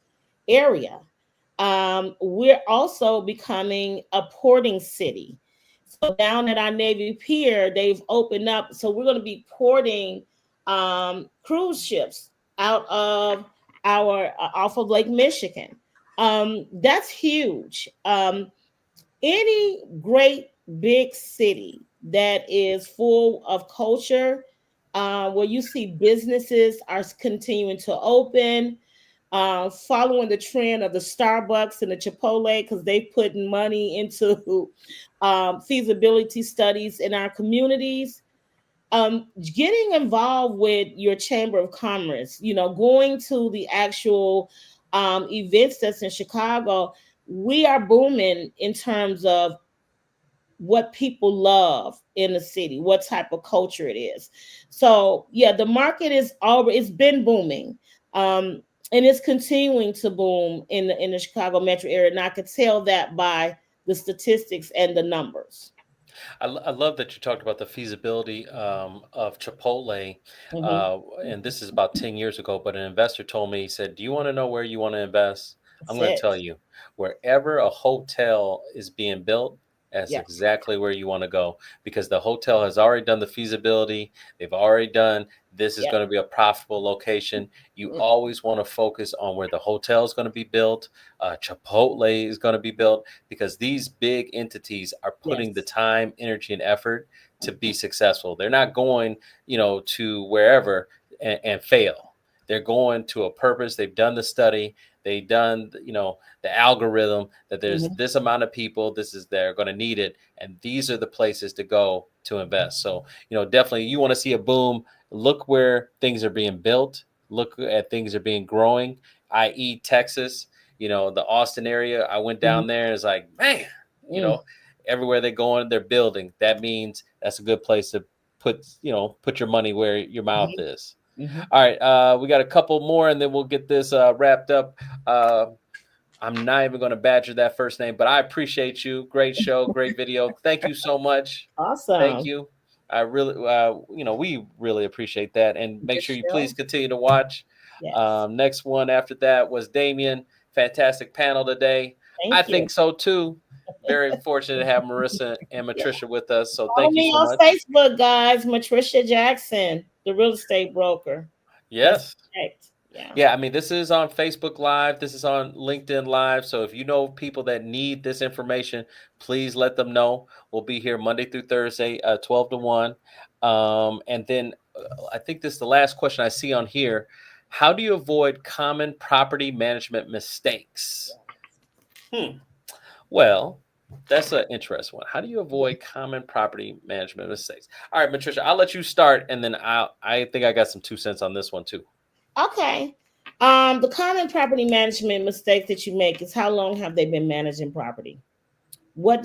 area. We're also becoming a porting city. So down at our Navy Pier, they've opened up. So we're going to be porting cruise ships out of our off of Lake Michigan. That's huge. Any great big city that is full of culture, where you see businesses are continuing to open, following the trend of the Starbucks and the Chipotle, because they putting money into feasibility studies in our communities. Getting involved with your chamber of commerce, going to the actual events that's in Chicago. We are booming in terms of what people love in the city, what type of culture it is. So yeah, the market it's been booming. And it's continuing to boom in the Chicago metro area. And I could tell that by the statistics and the numbers. I love that you talked about the feasibility of Chipotle. Mhm. And this is about 10 years ago, but an investor told me, he said, do you want to know where you want to invest? I'm That's going to it. tell you, wherever a hotel is being built, that's Yes. exactly where you want to go, because the hotel has already done the feasibility. They've already done, this is Yep. going to be a profitable location. You Mm. always want to focus on where the hotel is going to be built. Chipotle is going to be built, because these big entities are putting the Yes. time, energy, and effort to be successful. They're not going, to wherever and fail. They're going to a purpose. They've done the study. They've done, the algorithm that there's Mhm. this amount of people. They're going to need it, and these are the places to go to invest. So, definitely, you want to see a boom. Look where things are being built. Look at things are being growing, i.e., Texas. The Austin area. I went Mhm. down there. And it's like, man, you Mm. know, everywhere they're going, they're building. That means that's a good place to put your money where your mouth Mhm. is. Mhm. All right, we got a couple more, and then we'll get this wrapped up. I'm not even going to badger that first name, but I appreciate you. Great show, great video. Thank you so much. Thank Awesome. you. I really, we really appreciate that. And make Good sure you please show. continue to watch. Yes. Next one after that was Damien. Fantastic panel today. I Thank you. think so too. Very fortunate to have Marissa and Yeah. Matricia with us. So Follow thank you me so on much. Facebook, guys. Matricia Jackson, the real estate broker. That's Yes. correct. Yeah. Yeah, I mean, this is on Facebook Live. This is on LinkedIn Live. So if you know people that need this information, please let them know. We'll be here Monday through Thursday, 12 to 1. And then I think this is the last question I see on here. How do you avoid common property management mistakes? Well, that's an interesting one. How do you avoid common property management mistakes? All right, Matricia, I'll let you start, and then I think I got some 2 cents on this one too. Okay. The common property management mistake that you make is how long have they been managing property? What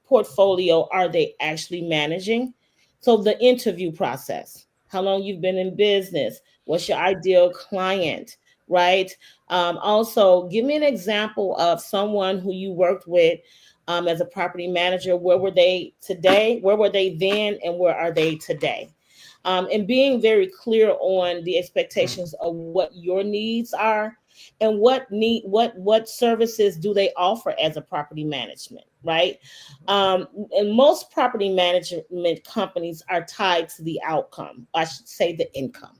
portfolio are they actually managing? So the interview process, how long you've been in business, what's your ideal client, right? Also, give me an example of someone who you worked with as a property manager. Where were they today? Where were they then? And where are they today? And being very clear on the expectations of what your needs are and what services do they offer as a property management, right? And most property management companies are tied to the outcome, I should say the income,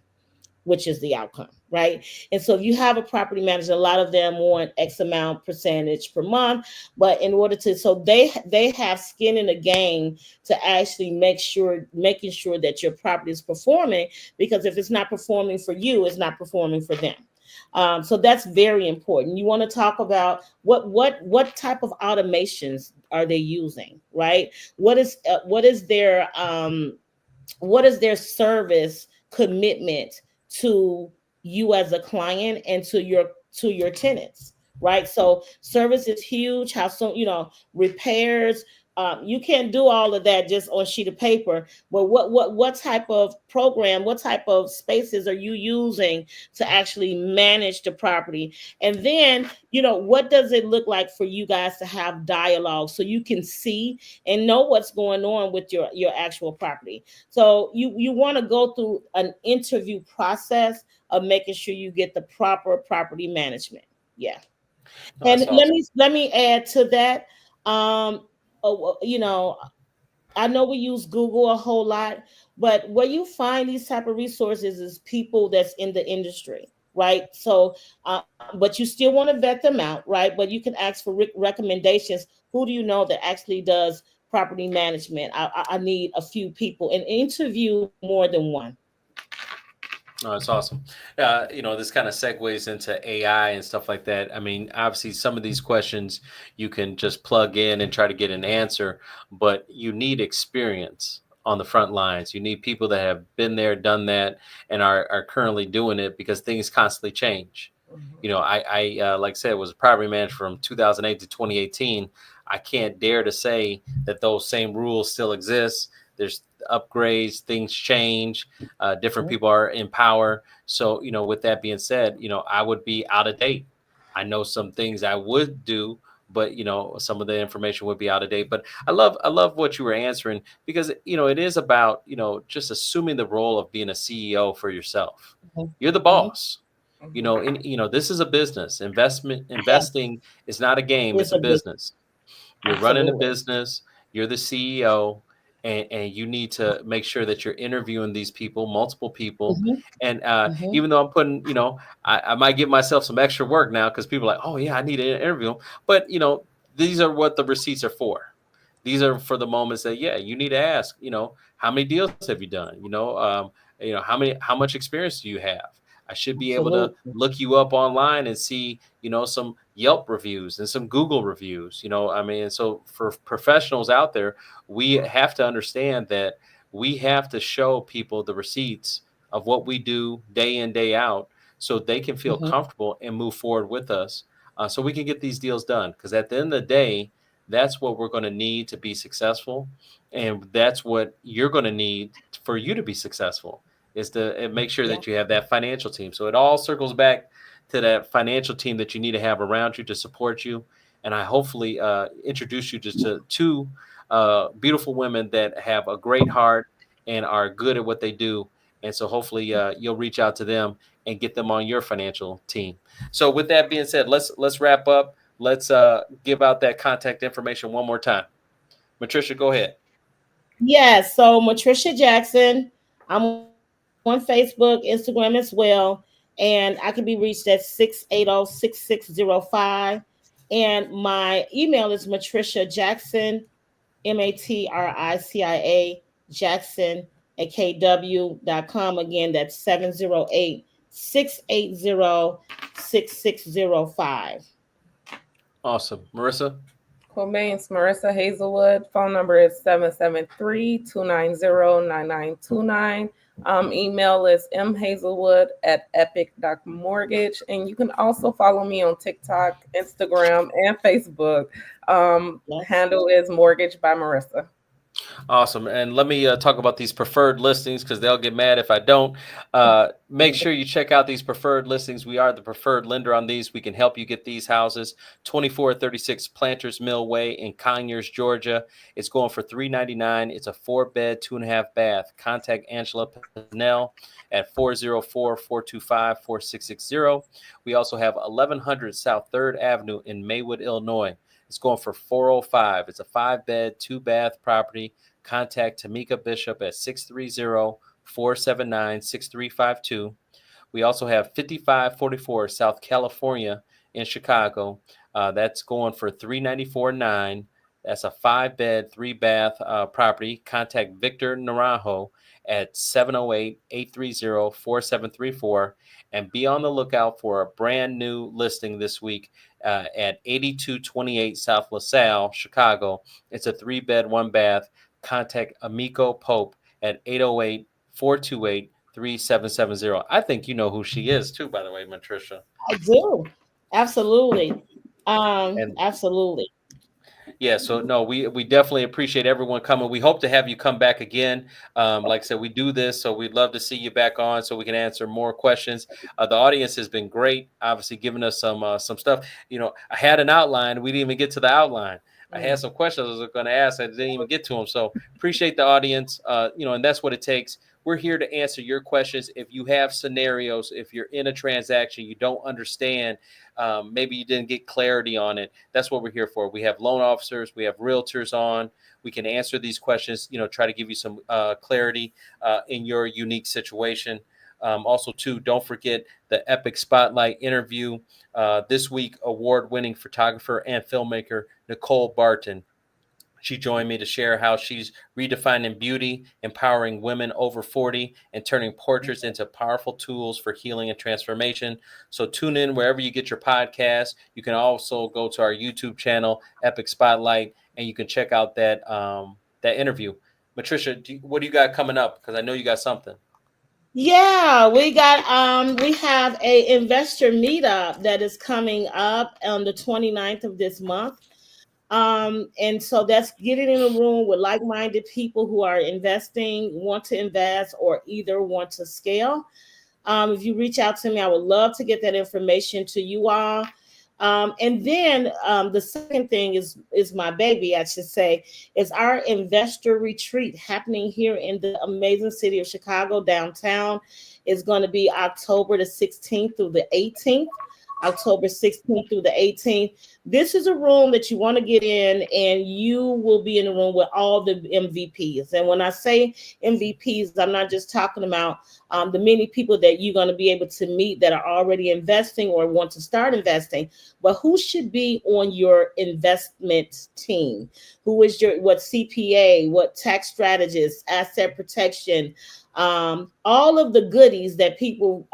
which is the outcome, right? And so if you have a property manager, a lot of them want X amount percentage per month, but in order to, so they have skin in the game to actually making sure that your property is performing, because if it's not performing for you, it's not performing for them. So that's very important. You want to talk about what type of automations are they using, right? What is their service commitment to you as a client and to your tenants, right? So service is huge. How soon, repairs, You can't do all of that just on sheet of paper. But what type of program, what type of spaces are you using to actually manage the property? And then, what does it look like for you guys to have dialogue so you can see and know what's going on with your actual property? So you want to go through an interview process of making sure you get the proper property management. Yeah. And That's awesome. let me add to that. I know we use Google a whole lot, but where you find these type of resources is people that's in the industry, right? So, but you still want to vet them out, right? But you can ask for recommendations. Who do you know that actually does property management? I need a few people and interview more than one. Oh, it's awesome. This kind of segues into AI and stuff like that. I mean, obviously, some of these questions you can just plug in and try to get an answer, but you need experience on the front lines. You need people that have been there, done that, and are currently doing it because things constantly change. I like I said, was a property manager from 2008 to 2018. I can't dare to say that those same rules still exist. There's upgrades, things change, different people are in power. So, with that being said, I would be out of date. I know some things I would do, but some of the information would be out of date. But I love what you were answering because it is about just assuming the role of being a CEO for yourself. You're the boss. This is a business. Yes, Investing is not a game, it's it's a a big, business. You're running a absolutely. business, you're the CEO, and you need to make sure that you're interviewing these people, multiple people. Hmm. And Hmm. even though I'm putting, I might give myself some extra work now because people are like, oh, yeah, I need to interview them. But, these are what the receipts are for. These are for the moments that, yeah, you need to ask, how many deals have you done? How much experience do you have? I should be able to Absolutely. look you up online and see, some Yelp reviews and some Google reviews, I mean, and so for professionals out there, we have to understand that we have to show people the receipts of what we do day in, day out, so they can feel Hmm. comfortable and move forward with us, so we can get these deals done. Because at the end of the day, that's what we're going to need to be successful. And that's what you're going to need for you to be successful is to make sure Yeah. that you have that financial team. So it all circles back to that financial team that you need to have around you to support you. And I hopefully introduce you just to two beautiful women that have a great heart and are good at what they do. And so hopefully you'll reach out to them and get them on your financial team. So with that being said, let's wrap up. Let's give out that contact information one more time. Matricia, go ahead. Yes. So Matricia Jackson. I'm on Facebook, Instagram as well. And I can be reached at 680-6605. And my email is Matricia Jackson, Matricia Jackson at KW.com. Again, that's 708-680-6605. Awesome. Marissa? Cool beans, Marissa Hazelwood. Phone number is 773-290-9929. Email is mhazelwood@epic.mortgage. And you can also follow me on TikTok, Instagram, and Facebook. Yes. Handle is Mortgage by Marissa. Awesome. And let me talk about these preferred listings because they'll get mad if I don't. Make sure you check out these preferred listings. We are the preferred lender on these. We can help you get these houses. 2436 Planters Mill Way in Conyers, Georgia. It's going for $399. It's a 4-bed, 2.5-bath. Contact Angela Pennell at 404-425-4660. We also have 1100 South 3rd Avenue in Maywood, Illinois. It's going for $405. It's a 5-bed, 2-bath property. Contact Tamika Bishop at 630-479-6352. We also have 5544 South California in Chicago. That's going for $394.9. That's a 5-bed, 3-bath property. Contact Victor Naranjo at 708-830-4734. And be on the lookout for a brand new listing this week at 8228 South LaSalle, Chicago. It's a 3-bed, 1-bath. Contact Amico Pope at 808-428-3770. I think you know who she is too, by the way, Matricia. I do. Absolutely. And Absolutely. Yeah, so no, we definitely appreciate everyone coming. We hope to have you come back again. Like I said, we do this, so we'd love to see you back on so we can answer more questions. The audience has been great, obviously giving us some stuff. You know, I had an outline. We didn't even get to the outline. I had some questions I was going to ask. I didn't even get to them. So appreciate the audience. You know, and that's what it takes. We're here to answer your questions. If you have scenarios, if you're in a transaction, you don't understand, maybe you didn't get clarity on it. That's what we're here for. We have loan officers, we have realtors on. We can answer these questions, you know, try to give you some clarity in your unique situation. Also, too, don't forget the Epic Spotlight interview this week. Award-winning photographer and filmmaker Nicole Barton. She joined me to share how she's redefining beauty, empowering women over 40, and turning portraits into powerful tools for healing and transformation. So tune in wherever you get your podcast. You can also go to our YouTube channel, Epic Spotlight, and you can check out that that interview. Matricia, what do you got coming up? Because I know you got something. Yeah, we have a investor meetup that is coming up on the 29th of this month. And so that's getting in a room with like-minded people who are investing, want to invest, or either want to scale. If you reach out to me, I would love to get that information to you all. And then the second thing is my baby, I should say, is our investor retreat happening here in the amazing city of Chicago downtown. It's going to be October the 16th through the 18th. October 16th through the 18th. This is a room that you want to get in, and you will be in the room with all the MVPs. And when I say MVPs, I'm not just talking about the many people that you're going to be able to meet that are already investing or want to start investing, but who should be on your investment team? Who is what CPA, what tax strategist, asset protection, all of the goodies that people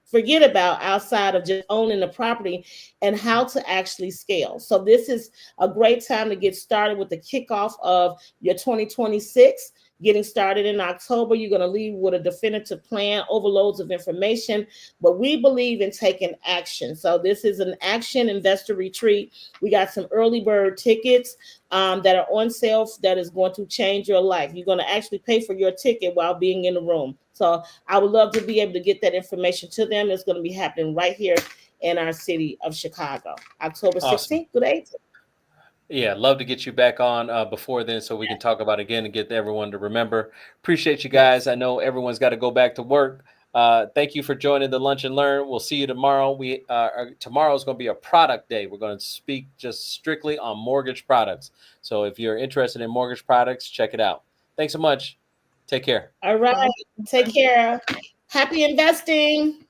forget about outside of just owning the property, and how to actually scale. So this is a great time to get started with the kickoff of your 2026. Getting started in October, you're going to leave with a definitive plan, overloads of information, but we believe in taking action. So this is an action investor retreat. We got some early bird tickets that are on sale that is going to change your life. You're going to actually pay for your ticket while being in the room. So I would love to be able to get that information to them. It's going to be happening right here in our city of Chicago, October 16th through the 18th. Yeah, love to get you back on before then so we can talk about it again and get everyone to remember. Appreciate you guys. I know everyone's got to go back to work. Thank you for joining the Lunch and Learn. We'll see you tomorrow. Tomorrow is going to be a product day. We're going to speak just strictly on mortgage products. So if you're interested in mortgage products, check it out. Thanks so much. Take care. All right. Take care. Happy investing.